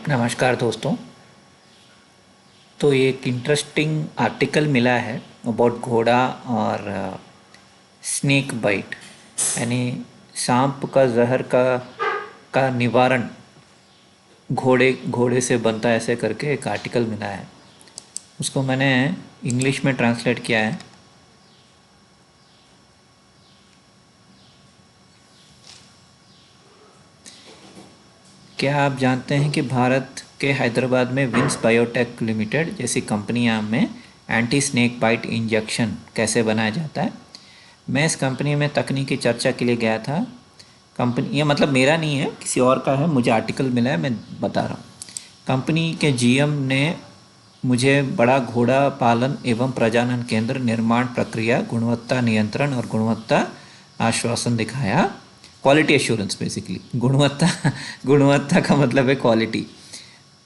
नमस्कार दोस्तों। तो ये एक इंटरेस्टिंग आर्टिकल मिला है अबाउट घोड़ा और स्नेक बाइट, यानी सांप का जहर का निवारण घोड़े घोड़े से बनता है, ऐसे करके एक आर्टिकल मिला है। उसको मैंने इंग्लिश में ट्रांसलेट किया है। क्या आप जानते हैं कि भारत के हैदराबाद में विंस बायोटेक लिमिटेड जैसी कंपनियां में एंटी स्नेक बाइट इंजेक्शन कैसे बनाया जाता है? मैं इस कंपनी में तकनीकी चर्चा के लिए गया था। कंपनी, ये मतलब मेरा नहीं है, किसी और का है, मुझे आर्टिकल मिला है, मैं बता रहा हूँ। कंपनी के जीएम ने मुझे बड़ा घोड़ा पालन एवं प्रजनन केंद्र निर्माण प्रक्रिया, गुणवत्ता नियंत्रण और गुणवत्ता आश्वासन दिखाया। क्वालिटी एश्योरेंस बेसिकली, गुणवत्ता गुणवत्ता का मतलब है क्वालिटी।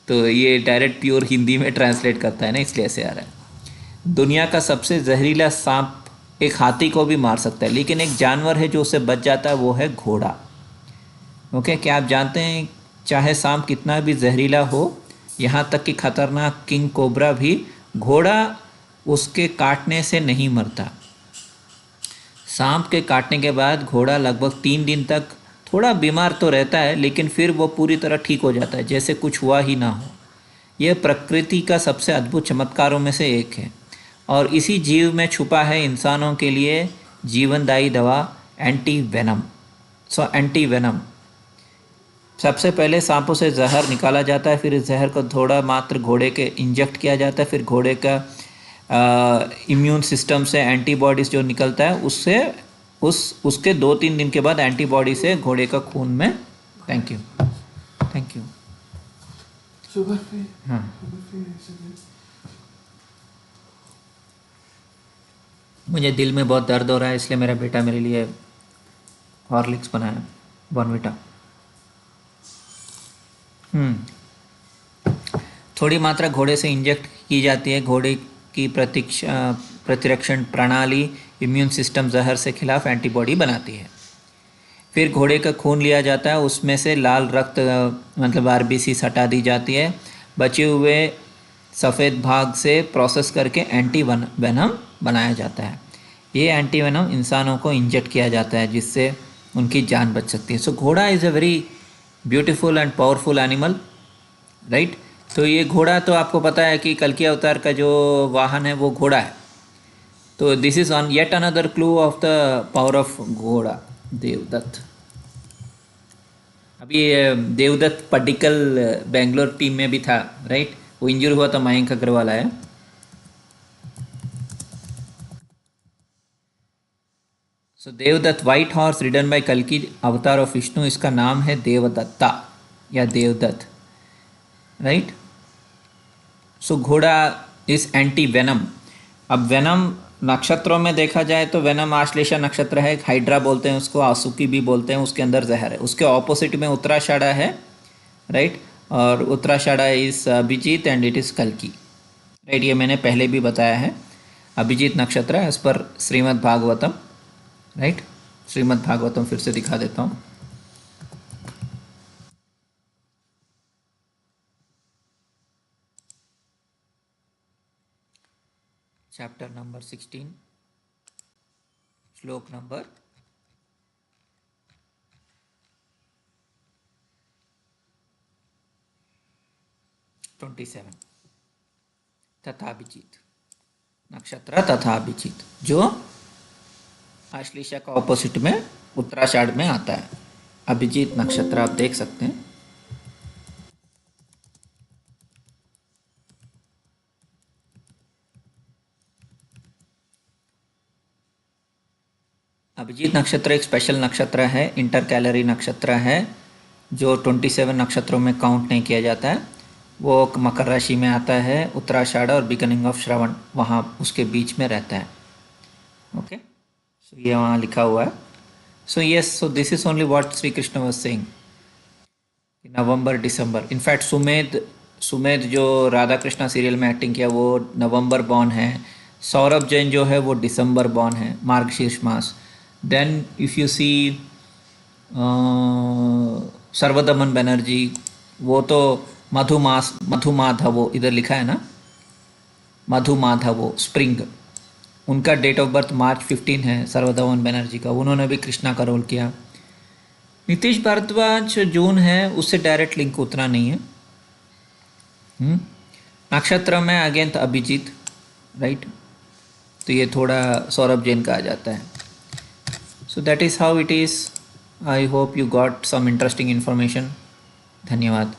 तो ये डायरेक्ट प्योर हिंदी में ट्रांसलेट करता है ना, इसलिए ऐसे आ रहा है। दुनिया का सबसे जहरीला सांप एक हाथी को भी मार सकता है, लेकिन एक जानवर है जो उससे बच जाता है, वो है घोड़ा। ओके, क्या आप जानते हैं चाहे सांप कितना भी जहरीला हो, यहाँ तक कि खतरनाक किंग कोबरा भी, घोड़ा उसके काटने से नहीं मरता। सांप के काटने के बाद घोड़ा लगभग 3 दिन तक थोड़ा बीमार तो रहता है, लेकिन फिर वो पूरी तरह ठीक हो जाता है, जैसे कुछ हुआ ही ना हो। यह प्रकृति का सबसे अद्भुत चमत्कारों में से एक है, और इसी जीव में छुपा है इंसानों के लिए जीवनदायी दवा, एंटी वेनम। एंटी वेनम, सबसे पहले सांपों से जहर निकाला जाता है, फिर इस जहर को थोड़ा मात्र घोड़े के इंजेक्ट किया जाता है, फिर घोड़े का इम्यून सिस्टम से एंटीबॉडीज़ जो निकलता है, उससे उसके 2-3 दिन के बाद एंटीबॉडी से घोड़े का खून में। Thank you, thank you. Sugar free. हाँ, शुगर फ्री ऐसे भी। मुझे दिल में बहुत दर्द हो रहा है, इसलिए मेरा बेटा मेरे लिए हॉर्लिक्स बनाया, बॉर्नविटा। थोड़ी मात्रा घोड़े से इंजेक्ट की जाती है। घोड़े की प्रतिरक्षण प्रणाली इम्यून सिस्टम जहर से खिलाफ एंटीबॉडी बनाती है। फिर घोड़े का खून लिया जाता है, उसमें से लाल रक्त मतलब आरबीसी हटा दी जाती है। बचे हुए सफ़ेद भाग से प्रोसेस करके एंटी वेनम बनाया जाता है। ये एंटी वेनम इंसानों को इंजेक्ट किया जाता है, जिससे उनकी जान बच सकती है। सो घोड़ा is a very beautiful and powerful animal, right. तो ये घोड़ा, तो आपको पता है कि कल्कि अवतार का जो वाहन है वो घोड़ा है। तो this is on yet another clue of the power of घोड़ा, देवदत्त। अभी देवदत्त पडिक्कल बेंगलोर टीम में भी था, राइट। वो इंजर हुआ था, मयंक अग्रवाल आया। So Devdutt, white horse ridden by कल्कि अवतार ऑफ विष्णु, इसका नाम है देवदत्ता या देवदत्त, राइट। सो घोड़ा इज एंटी वेनम। अब वेनम नक्षत्रों में देखा जाए तो वेनम आश्लेषा नक्षत्र है, हाइड्रा बोलते हैं उसको, आसुकी भी बोलते हैं, उसके अंदर जहर है। उसके ऑपोजिट में उत्तराषाढ़ा है, राइट। और Uttarashadha is Abhijit and it is कल्कि, राइट। ये मैंने पहले भी बताया है। अभिजीत नक्षत्र है, इस पर श्रीमद् भागवतम, राइट। श्रीमद् भागवतम फिर से दिखा देता हूँ। चैप्टर नंबर 16, श्लोक नंबर 27। तथाभिजीत नक्षत्र, तथाभिजीत जो आश्लेषा का ऑपोजिट में उत्तराषाढ़ में आता है। अभिजीत नक्षत्र आप देख सकते हैं। अभिजीत नक्षत्र एक स्पेशल नक्षत्र है, इंटर कैलरी नक्षत्र है, जो 27 नक्षत्रों में काउंट नहीं किया जाता है। वो मकर राशि में आता है, उत्तराषाढ़ और बिगनिंग ऑफ श्रवण वहाँ उसके बीच में रहता है। ओके, सो ये वहाँ लिखा हुआ है। So yes, so this is only what Shri Krishna was saying. November December, in fact Sumedh जो राधा कृष्णा सीरियल में एक्टिंग किया वो नवंबर बॉर्न है। सौरभ जैन जो है वो दिसंबर बॉर्न है, मार्गशीर्ष मास। Then if you see Sarvadaman Banerjee, वो तो मधुमाधवो इधर लिखा है ना, मधुमाधवो स्प्रिंग, उनका डेट ऑफ बर्थ मार्च 15 है, सर्वधवन बनर्जी का, उन्होंने भी कृष्णा का रोल किया। नीतीश भारद्वाज जून है, उससे डायरेक्ट लिंक उतना नहीं है। नक्षत्र में अगेंत अभिजीत, राइट, तो ये थोड़ा सौरभ जैन का आ जाता है। So that is how it is. I hope you got some interesting information. धन्यवाद।